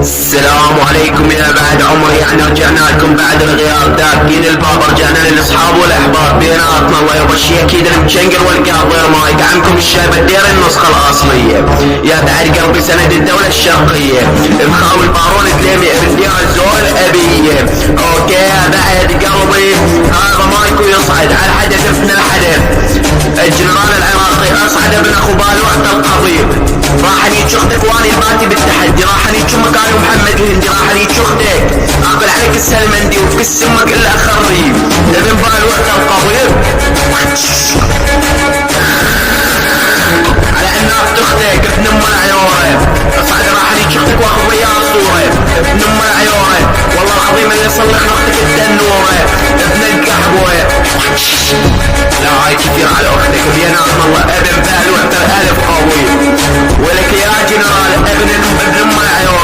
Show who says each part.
Speaker 1: السلام عليكم يا بعد عمر، يعني رجعنا لكم بعد الغياب، داقين الباب رجعنا للاصحاب والاحباب بيناتنا. الله يرضى اكيد المتشنقر والقاض غير ما يدعمكم الشايب الدير النسخه الاصليه. يا بعد قلبي سند الدوله الشرقيه، الخاوي البارون تليمي ابن ديار الزول الابيه. اوكي يا بعد قلبي، هذا مايكو يصعد على حدث ابن الحدث. الجنرال العراقي اصعد ابن اخو بالوعد القضيب، راح نيجي اختك واني الباتي بالتحدي، راح نيجي مكاني محمد الهندي، راح نيجي اختك اقبل عليك السلمندي وكس امك الا خريب ابن بالوعد القضيب. على ان اختك ابن ام العيوره، اصعد راح نيجي اختك واخذ وياها صوره ابن ام العيوره، والله العظيم اللي يصلح اختك التنوره ابن القحوه. لا هاي كثير على اختك بيناتنا الله ابن بالوعد الالف قوي، ولك يا جنرال ابن ام العيوره